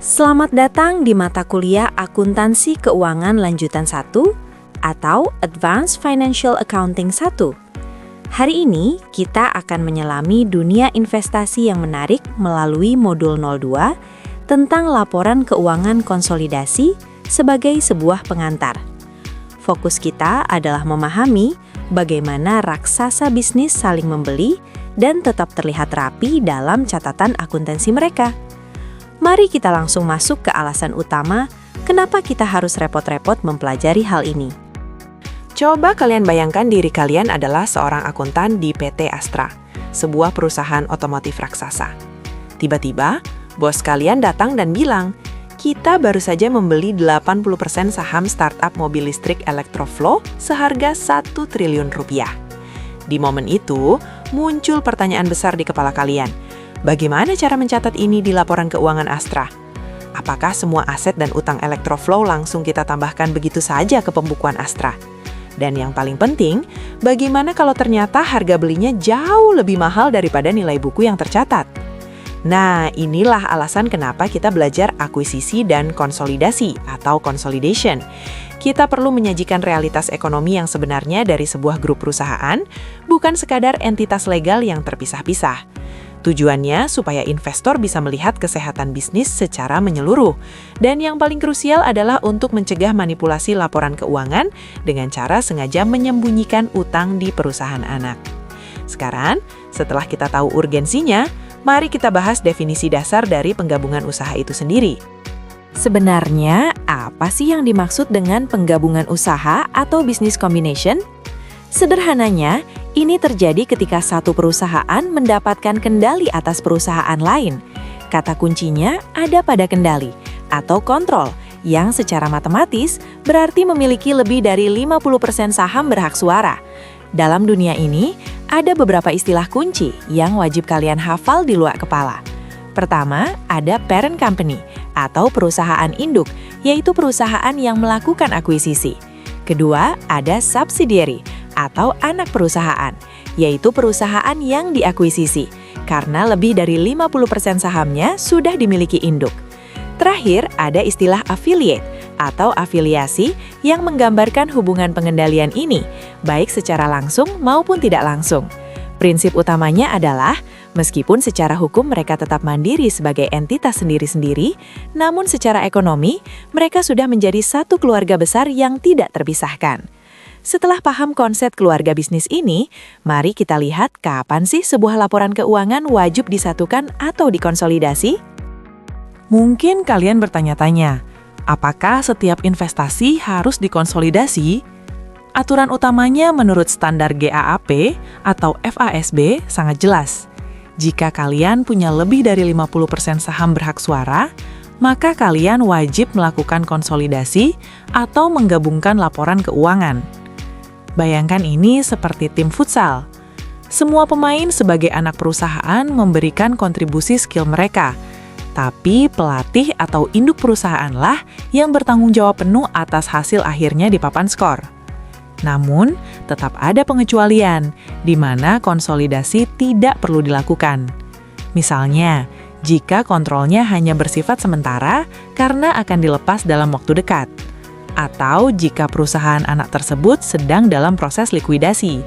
Selamat datang di mata kuliah Akuntansi Keuangan Lanjutan 1 atau Advanced Financial Accounting 1. Hari ini kita akan menyelami dunia investasi yang menarik melalui modul 02 tentang laporan keuangan konsolidasi sebagai sebuah pengantar. Fokus kita adalah memahami bagaimana raksasa bisnis saling membeli dan tetap terlihat rapi dalam catatan akuntansi mereka. Mari kita langsung masuk ke alasan utama kenapa kita harus repot-repot mempelajari hal ini. Coba kalian bayangkan diri kalian adalah seorang akuntan di PT Astra, sebuah perusahaan otomotif raksasa. Tiba-tiba, bos kalian datang dan bilang, kita baru saja membeli 80% saham startup mobil listrik Electroflow seharga 1 triliun rupiah. Di momen itu, muncul pertanyaan besar di kepala kalian. Bagaimana cara mencatat ini di laporan keuangan Astra? Apakah semua aset dan utang Electroflow langsung kita tambahkan begitu saja ke pembukuan Astra? Dan yang paling penting, bagaimana kalau ternyata harga belinya jauh lebih mahal daripada nilai buku yang tercatat? Nah, inilah alasan kenapa kita belajar akuisisi dan konsolidasi atau consolidation. Kita perlu menyajikan realitas ekonomi yang sebenarnya dari sebuah grup perusahaan, bukan sekadar entitas legal yang terpisah-pisah. Tujuannya supaya investor bisa melihat kesehatan bisnis secara menyeluruh. Dan yang paling krusial adalah untuk mencegah manipulasi laporan keuangan dengan cara sengaja menyembunyikan utang di perusahaan anak. Sekarang, setelah kita tahu urgensinya, mari kita bahas definisi dasar dari penggabungan usaha itu sendiri. Sebenarnya, apa sih yang dimaksud dengan penggabungan usaha atau business combination? Sederhananya, ini terjadi ketika satu perusahaan mendapatkan kendali atas perusahaan lain. Kata kuncinya ada pada kendali atau kontrol, yang secara matematis berarti memiliki lebih dari 50% saham berhak suara. Dalam dunia ini, ada beberapa istilah kunci yang wajib kalian hafal di luar kepala. Pertama, ada parent company atau perusahaan induk, yaitu perusahaan yang melakukan akuisisi. Kedua, ada subsidiary atau anak perusahaan, yaitu perusahaan yang diakuisisi, karena lebih dari 50% sahamnya sudah dimiliki induk. Terakhir, ada istilah affiliate atau afiliasi yang menggambarkan hubungan pengendalian ini, baik secara langsung maupun tidak langsung. Prinsip utamanya adalah, meskipun secara hukum mereka tetap mandiri sebagai entitas sendiri-sendiri, namun secara ekonomi, mereka sudah menjadi satu keluarga besar yang tidak terpisahkan. Setelah paham konsep keluarga bisnis ini, mari kita lihat kapan sih sebuah laporan keuangan wajib disatukan atau dikonsolidasi? Mungkin kalian bertanya-tanya, apakah setiap investasi harus dikonsolidasi? Aturan utamanya menurut standar GAAP atau FASB sangat jelas. Jika kalian punya lebih dari 50% saham berhak suara, maka kalian wajib melakukan konsolidasi atau menggabungkan laporan keuangan. Bayangkan ini seperti tim futsal. Semua pemain sebagai anak perusahaan memberikan kontribusi skill mereka, tapi pelatih atau induk perusahaanlah yang bertanggung jawab penuh atas hasil akhirnya di papan skor. Namun, tetap ada pengecualian, di mana konsolidasi tidak perlu dilakukan. Misalnya, jika kontrolnya hanya bersifat sementara karena akan dilepas dalam waktu dekat, atau jika perusahaan anak tersebut sedang dalam proses likuidasi.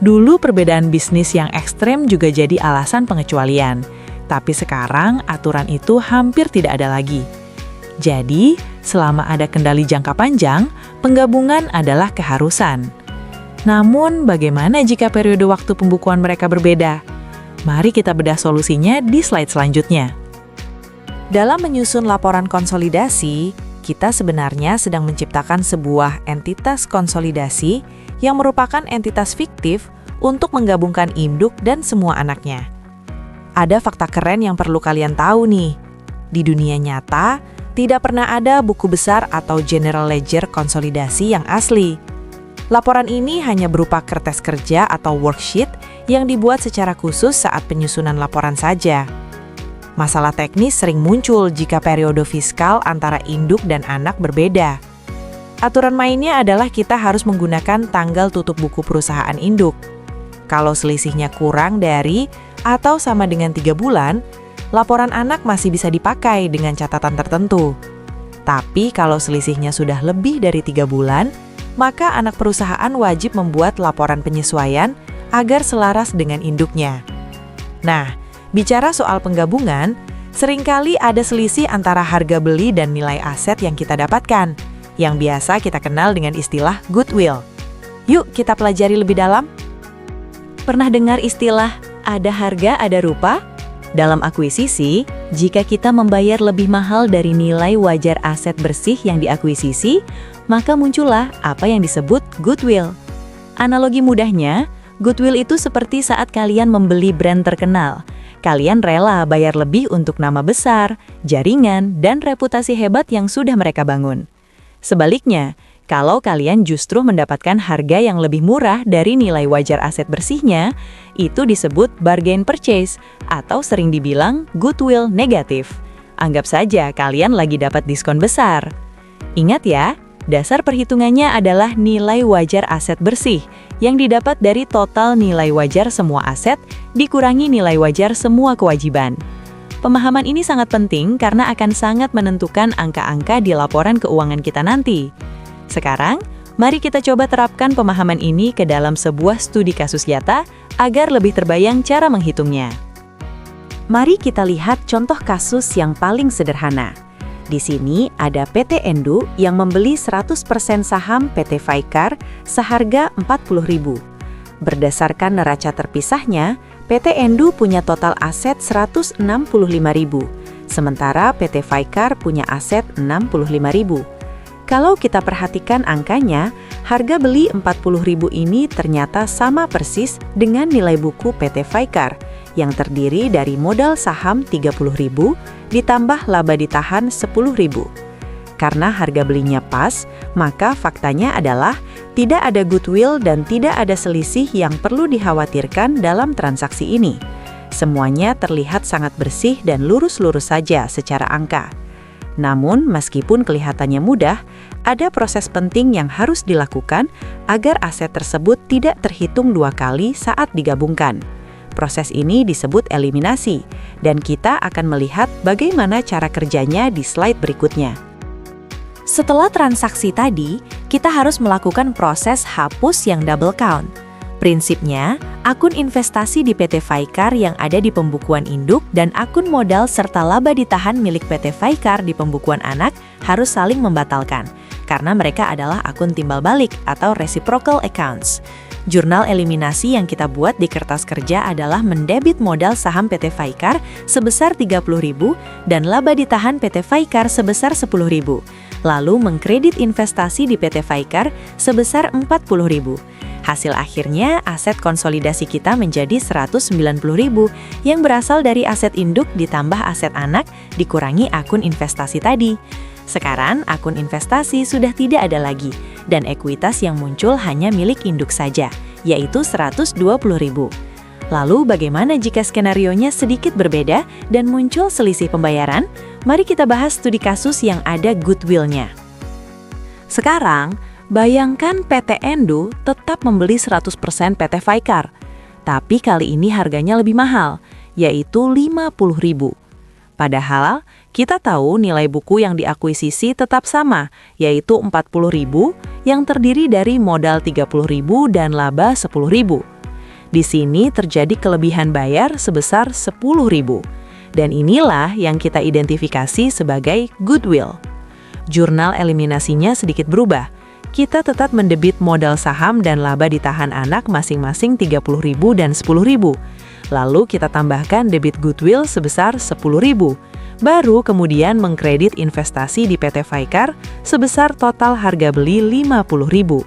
Dulu perbedaan bisnis yang ekstrem juga jadi alasan pengecualian, tapi sekarang aturan itu hampir tidak ada lagi. Jadi, selama ada kendali jangka panjang, penggabungan adalah keharusan. Namun, bagaimana jika periode waktu pembukuan mereka berbeda? Mari kita bedah solusinya di slide selanjutnya. Dalam menyusun laporan konsolidasi, kita sebenarnya sedang menciptakan sebuah entitas konsolidasi yang merupakan entitas fiktif untuk menggabungkan induk dan semua anaknya. Ada fakta keren yang perlu kalian tahu nih. Di dunia nyata, tidak pernah ada buku besar atau general ledger konsolidasi yang asli. Laporan ini hanya berupa kertas kerja atau worksheet yang dibuat secara khusus saat penyusunan laporan saja. Masalah teknis sering muncul jika periode fiskal antara induk dan anak berbeda. Aturan mainnya adalah kita harus menggunakan tanggal tutup buku perusahaan induk. Kalau selisihnya kurang dari atau sama dengan 3 bulan, laporan anak masih bisa dipakai dengan catatan tertentu. Tapi kalau selisihnya sudah lebih dari 3 bulan, maka anak perusahaan wajib membuat laporan penyesuaian agar selaras dengan induknya. Nah, bicara soal penggabungan, seringkali ada selisih antara harga beli dan nilai aset yang kita dapatkan, yang biasa kita kenal dengan istilah goodwill. Yuk kita pelajari lebih dalam. Pernah dengar istilah ada harga, ada rupa? Dalam akuisisi, jika kita membayar lebih mahal dari nilai wajar aset bersih yang diakuisisi, maka muncullah apa yang disebut goodwill. Analogi mudahnya, goodwill itu seperti saat kalian membeli brand terkenal. Kalian rela bayar lebih untuk nama besar, jaringan, dan reputasi hebat yang sudah mereka bangun. Sebaliknya, kalau kalian justru mendapatkan harga yang lebih murah dari nilai wajar aset bersihnya, itu disebut bargain purchase atau sering dibilang goodwill negatif. Anggap saja kalian lagi dapat diskon besar. Ingat ya, dasar perhitungannya adalah nilai wajar aset bersih yang didapat dari total nilai wajar semua aset dikurangi nilai wajar semua kewajiban. Pemahaman ini sangat penting karena akan sangat menentukan angka-angka di laporan keuangan kita nanti. Sekarang, mari kita coba terapkan pemahaman ini ke dalam sebuah studi kasus nyata agar lebih terbayang cara menghitungnya. Mari kita lihat contoh kasus yang paling sederhana. Di sini ada PT Endu yang membeli 100% saham PT Vaikar seharga Rp40.000. Berdasarkan neraca terpisahnya, PT Endu punya total aset Rp165.000, sementara PT Vaikar punya aset Rp65.000. Kalau kita perhatikan angkanya, harga beli Rp40.000 ini ternyata sama persis dengan nilai buku PT Vaikar yang terdiri dari modal saham Rp30.000 ditambah laba ditahan Rp10.000. Karena harga belinya pas, maka faktanya adalah tidak ada goodwill dan tidak ada selisih yang perlu dikhawatirkan dalam transaksi ini. Semuanya terlihat sangat bersih dan lurus-lurus saja secara angka. Namun, meskipun kelihatannya mudah, ada proses penting yang harus dilakukan agar aset tersebut tidak terhitung dua kali saat digabungkan. Proses ini disebut eliminasi, dan kita akan melihat bagaimana cara kerjanya di slide berikutnya. Setelah transaksi tadi, kita harus melakukan proses hapus yang double count. Prinsipnya, akun investasi di PT Vaikar yang ada di pembukuan induk dan akun modal serta laba ditahan milik PT Vaikar di pembukuan anak harus saling membatalkan, karena mereka adalah akun timbal balik atau reciprocal accounts. Jurnal eliminasi yang kita buat di kertas kerja adalah mendebit modal saham PT Vaikar sebesar Rp30.000 dan laba ditahan PT Vaikar sebesar Rp10.000, lalu mengkredit investasi di PT Vaikar sebesar Rp40.000. Hasil akhirnya, aset konsolidasi kita menjadi Rp190.000 yang berasal dari aset induk ditambah aset anak dikurangi akun investasi tadi. Sekarang, akun investasi sudah tidak ada lagi, dan ekuitas yang muncul hanya milik induk saja, yaitu Rp120.000. Lalu bagaimana jika skenarionya sedikit berbeda dan muncul selisih pembayaran? Mari kita bahas studi kasus yang ada goodwill-nya. Sekarang, bayangkan PT Endu tetap membeli 100% PT Vaikar, tapi kali ini harganya lebih mahal, yaitu Rp50.000. Padahal, kita tahu nilai buku yang diakuisisi tetap sama, yaitu Rp40.000 yang terdiri dari modal Rp30.000 dan laba Rp10.000. Di sini terjadi kelebihan bayar sebesar Rp10.000, dan inilah yang kita identifikasi sebagai goodwill. Jurnal eliminasinya sedikit berubah. Kita tetap mendebit modal saham dan laba ditahan anak masing-masing Rp30.000 dan Rp10.000. Lalu kita tambahkan debit goodwill sebesar Rp10.000. Baru kemudian mengkredit investasi di PT Vaikar sebesar total harga beli Rp50.000.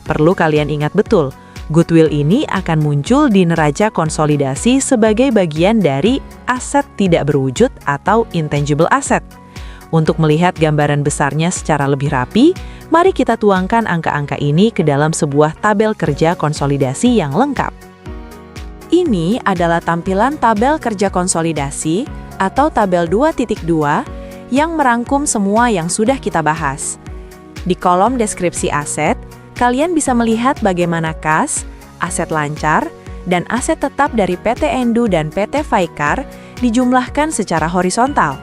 Perlu kalian ingat betul, goodwill ini akan muncul di neraca konsolidasi sebagai bagian dari aset tidak berwujud atau intangible asset. Untuk melihat gambaran besarnya secara lebih rapi, mari kita tuangkan angka-angka ini ke dalam sebuah tabel kerja konsolidasi yang lengkap. Ini adalah tampilan tabel kerja konsolidasi atau tabel 2.2 yang merangkum semua yang sudah kita bahas. Di kolom deskripsi aset, kalian bisa melihat bagaimana kas, aset lancar, dan aset tetap dari PT Endu dan PT Vaikar dijumlahkan secara horizontal.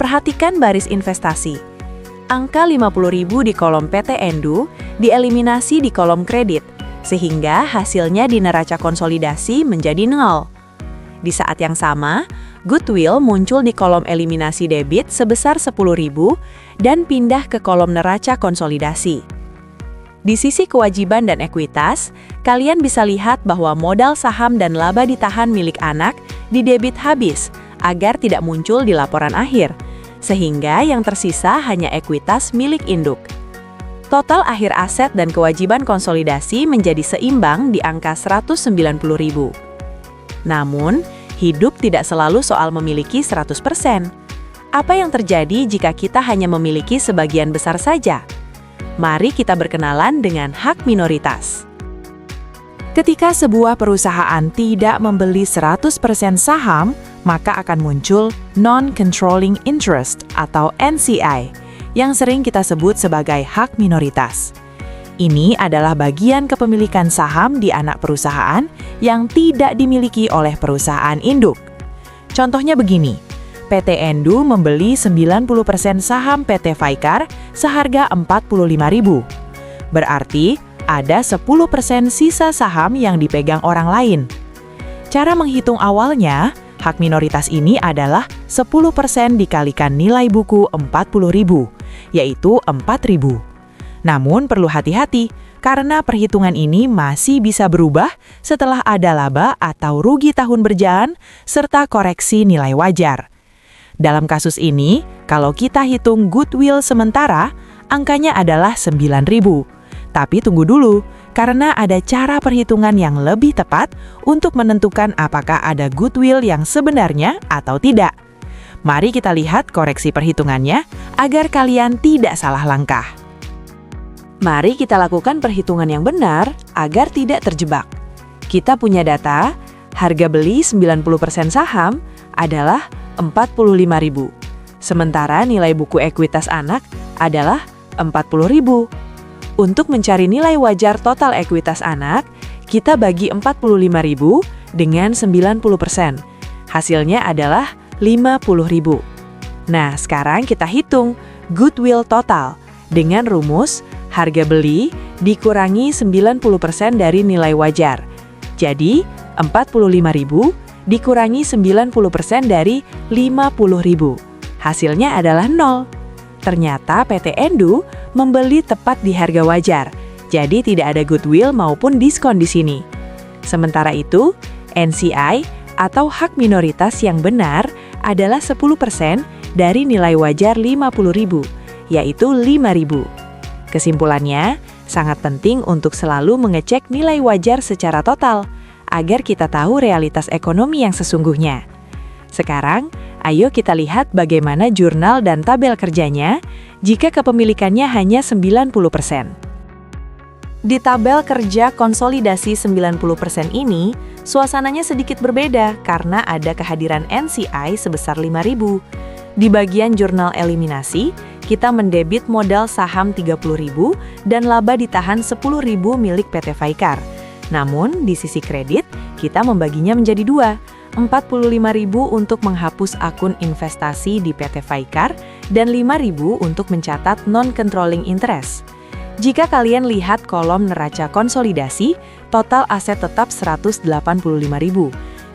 Perhatikan baris investasi. Angka 50.000 di kolom PT Endu dieliminasi di kolom kredit, sehingga hasilnya di neraca konsolidasi menjadi 0. Di saat yang sama, goodwill muncul di kolom eliminasi debit sebesar 10.000 dan pindah ke kolom neraca konsolidasi. Di sisi kewajiban dan ekuitas, kalian bisa lihat bahwa modal saham dan laba ditahan milik anak di debit habis agar tidak muncul di laporan akhir, sehingga yang tersisa hanya ekuitas milik induk. Total akhir aset dan kewajiban konsolidasi menjadi seimbang di angka 190.000. Namun, hidup tidak selalu soal memiliki 100%. Apa yang terjadi jika kita hanya memiliki sebagian besar saja? Mari kita berkenalan dengan hak minoritas. Ketika sebuah perusahaan tidak membeli 100% saham, maka akan muncul non-controlling interest atau NCI, yang sering kita sebut sebagai hak minoritas. Ini adalah bagian kepemilikan saham di anak perusahaan yang tidak dimiliki oleh perusahaan induk. Contohnya begini, PT Endu membeli 90% saham PT Faikar seharga 45.000. Berarti ada 10% sisa saham yang dipegang orang lain. Cara menghitung awalnya, hak minoritas ini adalah 10% dikalikan nilai buku 40.000, yaitu 4.000. Namun perlu hati-hati, karena perhitungan ini masih bisa berubah setelah ada laba atau rugi tahun berjalan, serta koreksi nilai wajar. Dalam kasus ini, kalau kita hitung goodwill sementara, angkanya adalah 9.000. Tapi tunggu dulu, karena ada cara perhitungan yang lebih tepat untuk menentukan apakah ada goodwill yang sebenarnya atau tidak. Mari kita lihat koreksi perhitungannya agar kalian tidak salah langkah. Mari kita lakukan perhitungan yang benar agar tidak terjebak. Kita punya data, harga beli 90% saham adalah 45.000. Sementara nilai buku ekuitas anak adalah 40.000. Untuk mencari nilai wajar total ekuitas anak, kita bagi 45.000 dengan 90%. Hasilnya adalah 50.000. Nah, sekarang kita hitung goodwill total dengan rumus harga beli dikurangi 90% dari nilai wajar. Jadi, 45.000 dikurangi 90% dari 50.000. Hasilnya adalah 0. Ternyata PT Endu membeli tepat di harga wajar, jadi tidak ada goodwill maupun diskon di sini. Sementara itu, NCI atau hak minoritas yang benar adalah 10% dari nilai wajar 50.000, yaitu 5.000. Kesimpulannya, sangat penting untuk selalu mengecek nilai wajar secara total, agar kita tahu realitas ekonomi yang sesungguhnya. Sekarang, ayo kita lihat bagaimana jurnal dan tabel kerjanya jika kepemilikannya hanya 90%. Di tabel kerja konsolidasi 90% ini, suasananya sedikit berbeda karena ada kehadiran NCI sebesar 5.000. Di bagian jurnal eliminasi, kita mendebit modal saham 30.000 dan laba ditahan 10.000 milik PT Faikar. Namun, di sisi kredit, kita membaginya menjadi dua, 45.000 untuk menghapus akun investasi di PT Faikar dan 5.000 untuk mencatat non-controlling interest. Jika kalian lihat kolom neraca konsolidasi, total aset tetap 185.000.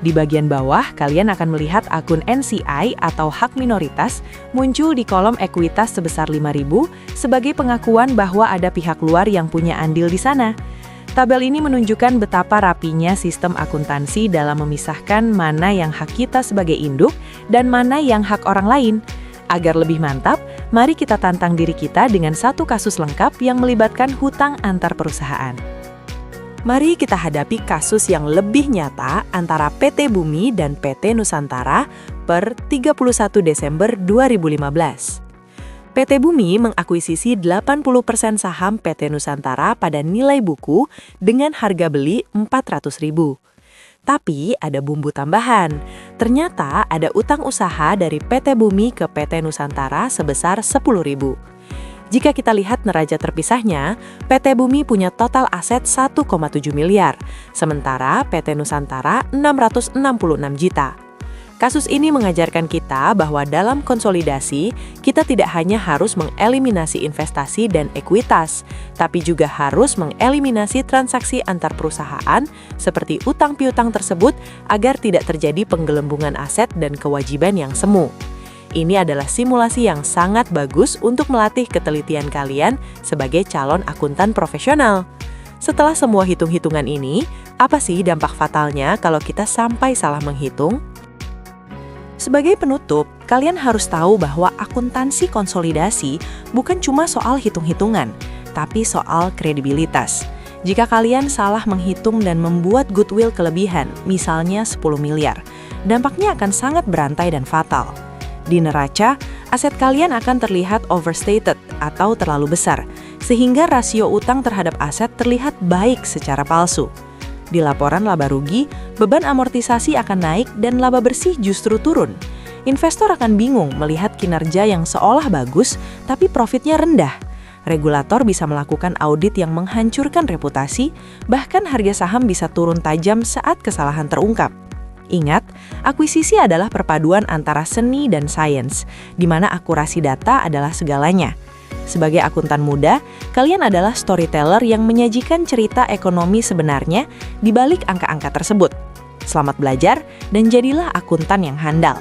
Di bagian bawah, kalian akan melihat akun NCI atau hak minoritas muncul di kolom ekuitas sebesar 5.000 sebagai pengakuan bahwa ada pihak luar yang punya andil di sana. Tabel ini menunjukkan betapa rapinya sistem akuntansi dalam memisahkan mana yang hak kita sebagai induk dan mana yang hak orang lain. Agar lebih mantap, mari kita tantang diri kita dengan satu kasus lengkap yang melibatkan hutang antar perusahaan. Mari kita hadapi kasus yang lebih nyata antara PT Bumi dan PT Nusantara per 31 Desember 2015. PT Bumi mengakuisisi 80% saham PT Nusantara pada nilai buku dengan harga beli 400.000. Tapi ada bumbu tambahan. Ternyata ada utang usaha dari PT Bumi ke PT Nusantara sebesar 10.000. Jika kita lihat neraca terpisahnya, PT Bumi punya total aset 1,7 miliar, sementara PT Nusantara 666 juta. Kasus ini mengajarkan kita bahwa dalam konsolidasi, kita tidak hanya harus mengeliminasi investasi dan ekuitas, tapi juga harus mengeliminasi transaksi antar perusahaan seperti utang piutang tersebut agar tidak terjadi penggelembungan aset dan kewajiban yang semu. Ini adalah simulasi yang sangat bagus untuk melatih ketelitian kalian sebagai calon akuntan profesional. Setelah semua hitung-hitungan ini, apa sih dampak fatalnya kalau kita sampai salah menghitung? Sebagai penutup, kalian harus tahu bahwa akuntansi konsolidasi bukan cuma soal hitung-hitungan, tapi soal kredibilitas. Jika kalian salah menghitung dan membuat goodwill kelebihan, misalnya 10 miliar, dampaknya akan sangat berantai dan fatal. Di neraca, aset kalian akan terlihat overstated atau terlalu besar, sehingga rasio utang terhadap aset terlihat baik secara palsu. Di laporan laba rugi, beban amortisasi akan naik dan laba bersih justru turun. Investor akan bingung melihat kinerja yang seolah bagus, tapi profitnya rendah. Regulator bisa melakukan audit yang menghancurkan reputasi, bahkan harga saham bisa turun tajam saat kesalahan terungkap. Ingat, akuisisi adalah perpaduan antara seni dan sains, di mana akurasi data adalah segalanya. Sebagai akuntan muda, kalian adalah storyteller yang menyajikan cerita ekonomi sebenarnya di balik angka-angka tersebut. Selamat belajar dan jadilah akuntan yang handal.